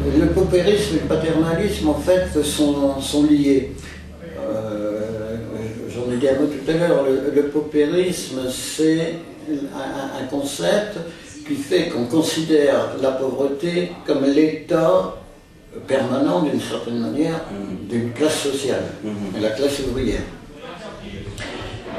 le paupérisme et le paternalisme, en fait, sont liés. J'en ai dit un mot tout à l'heure, le paupérisme, c'est un concept qui fait qu'on considère la pauvreté comme l'état permanent, d'une certaine manière, d'une classe sociale, la classe ouvrière.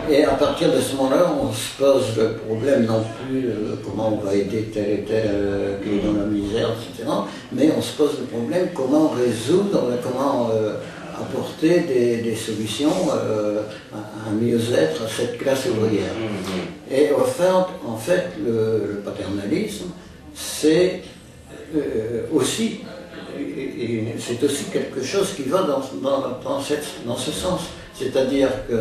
Et à partir de ce moment-là, on se pose le problème non plus comment on va aider tel et tel qui est dans la misère, etc. Mais on se pose le problème comment résoudre, comment apporter des solutions, un mieux-être à cette classe ouvrière. Et en fait, le paternalisme, c'est aussi quelque chose qui va dans ce sens. C'est-à-dire que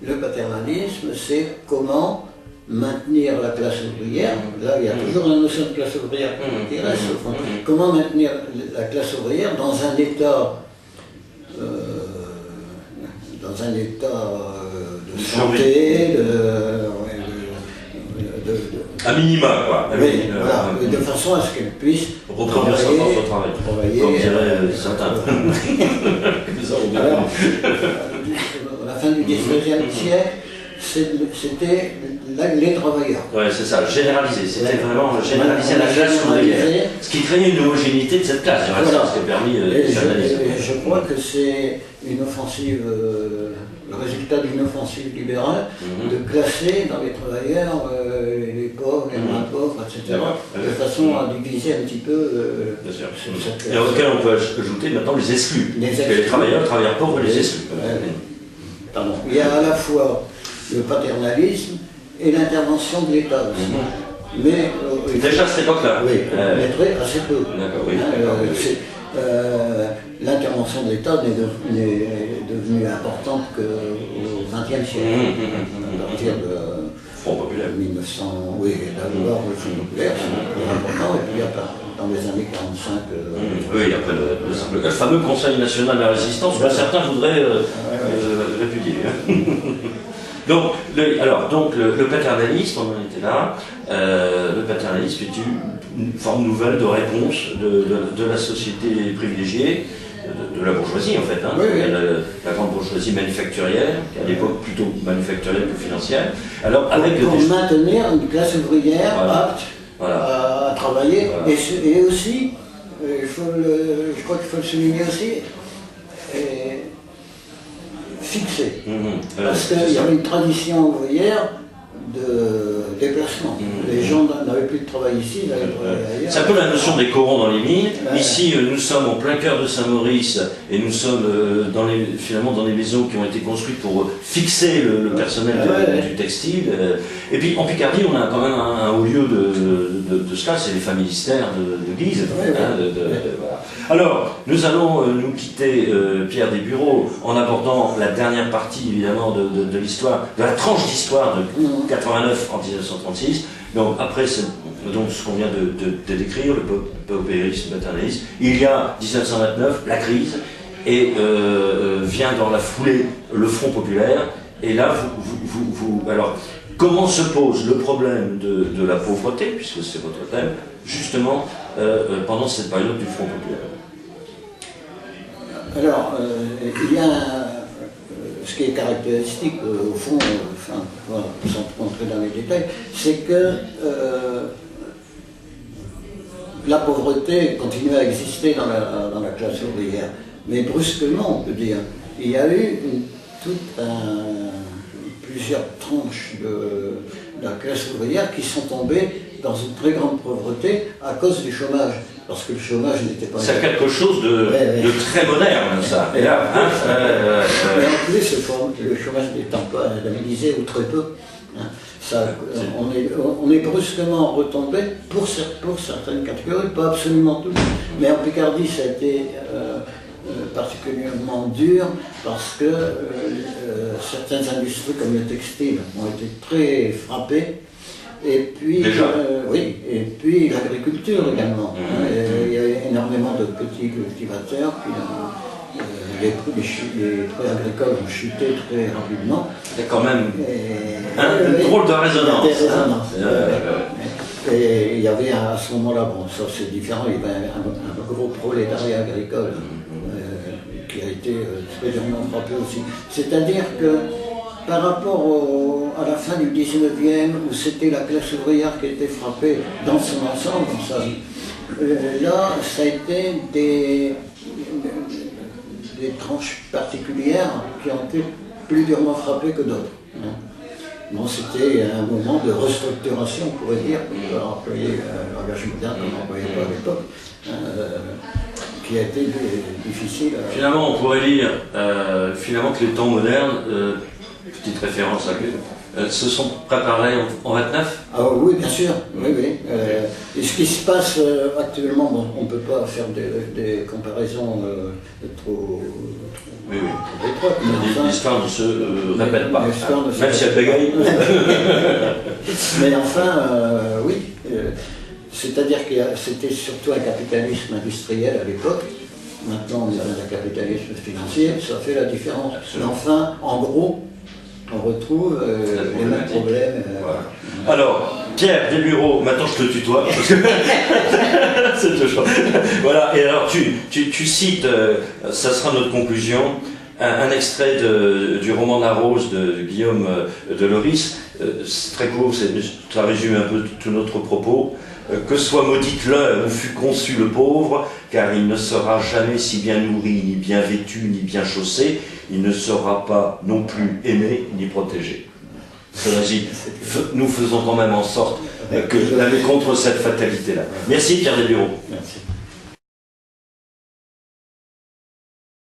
le paternalisme, c'est comment maintenir la classe ouvrière. Là, il y a toujours la notion de classe ouvrière qui reste au fond. Comment maintenir la classe ouvrière dans un état de santé, à minima, quoi. Voilà, de façon à ce qu'elle puisse reproduire sa force au travail, comme diraient certains. Alors, à la fin du XIXe siècle, c'était les travailleurs. Oui, c'est ça, généraliser. C'était vraiment généraliser la classe ouvrière. Ce qui créait une homogénéité de cette classe, voilà. Ce qui a permis je crois que c'est une offensive, le résultat d'une offensive libérale, de classer dans les travailleurs les pauvres, les moins pauvres, etc. De façon à diviser un petit peu cette classe. Et auquel on peut ajouter maintenant les exclus. Les travailleurs pauvres et les exclus. Pardon. Il y a à la fois le paternalisme et l'intervention de l'État aussi. Mais, déjà à cette époque-là. Oui, mais assez peu. Oui. L'intervention de l'État n'est devenue importante qu'au XXe siècle. À partir de Front populaire. 1900, oui, d'abord le Front populaire, c'est plus important, et puis dans les années 45. Oui, après le fameux Conseil national de la résistance, que certains voudraient répudier. Donc, le paternalisme, on en était là, le paternalisme est une forme nouvelle de réponse de la société privilégiée, de la bourgeoisie en fait, la grande bourgeoisie manufacturière, qui à l'époque plutôt manufacturière que financière. Alors, pour maintenir une classe ouvrière apte à travailler, et aussi, je crois qu'il faut le souligner aussi, fixé. Parce qu'il y avait une tradition ouvrière de déplacement. Les gens n'avaient plus de travail ici, ils allaient travailler ailleurs. C'est un peu la notion des corons dans les mines. Ici, nous sommes en plein cœur de Saint-Maurice et nous sommes finalement dans des maisons qui ont été construites pour fixer le personnel du textile. Et puis en Picardie, on a quand même un haut lieu de cela, c'est les familistères de Guise. Voilà. Alors, nous allons nous quitter, Pierre Desbureaux, en abordant la dernière partie évidemment de l'histoire, de la tranche d'histoire de 89 en 1936. Donc après ce qu'on vient de décrire, le paupérisme, le paternalisme, il y a 1929, la crise, et vient dans la foulée le Front populaire, et là, alors, comment se pose le problème de la pauvreté, puisque c'est votre thème, justement, pendant cette période du Front populaire? Alors, il y a ce qui est caractéristique, au fond, sans rentrer dans les détails, c'est que la pauvreté continue à exister dans la classe ouvrière. Mais brusquement, on peut dire, il y a eu plusieurs tranches de la classe ouvrière qui sont tombées dans une très grande pauvreté à cause du chômage. Parce que le chômage n'était pas... C'est quelque chose de très moderne, ça. Et là, mais en plus, le chômage n'étant pas indemnisé ou très peu, on est brusquement retombé pour certaines catégories, pas absolument toutes. Mais en Picardie, ça a été particulièrement dur parce que certaines industries comme le textile ont été très frappées. Et puis, et puis l'agriculture également. Il y a énormément de petits cultivateurs, puis les prix agricoles ont chuté très rapidement. C'est quand même un drôle de résonance. Et il y avait à ce moment-là, bon, ça c'est différent, il y avait un gros prolétariat agricole qui a été très durement frappé aussi. C'est-à-dire que par rapport à la fin du 19e, où c'était la classe ouvrière qui était frappée dans son ensemble, dans sa vie, là, ça a été des tranches particulières qui ont été plus durement frappées que d'autres. Bon, c'était un moment de restructuration, on pourrait dire, pour employer un langage moderne qu'on n'employait pas à l'époque, qui a été difficile. Finalement, on pourrait lire finalement que les temps modernes, petite référence à se sont préparés en 29. Ah oui, bien sûr, oui, oui. Et ce qui se passe actuellement, bon, on ne peut pas faire des comparaisons trop étroites. L'histoire ne se répète pas, même si elle bégaye. Mais enfin, oui, c'est-à-dire que c'était surtout un capitalisme industriel à l'époque. Maintenant, on est dans un capitalisme financier, ça fait la différence. Mais enfin, en gros, on retrouve les mêmes problèmes. Voilà. Alors, Pierre Desbureaux, maintenant je te tutoie, parce que c'est toujours... Voilà, et alors tu cites, ça sera notre conclusion, un extrait du roman La Rose de Guillaume Deloris. C'est très court, ça résume un peu tout notre propos. Que soit maudite l'heure où fut conçu le pauvre, car il ne sera jamais si bien nourri, ni bien vêtu, ni bien chaussé, il ne sera pas non plus aimé, ni protégé. Cela dit, nous faisons quand même en sorte d'aller contre cette fatalité-là. Merci Pierre Desbureaux. Merci.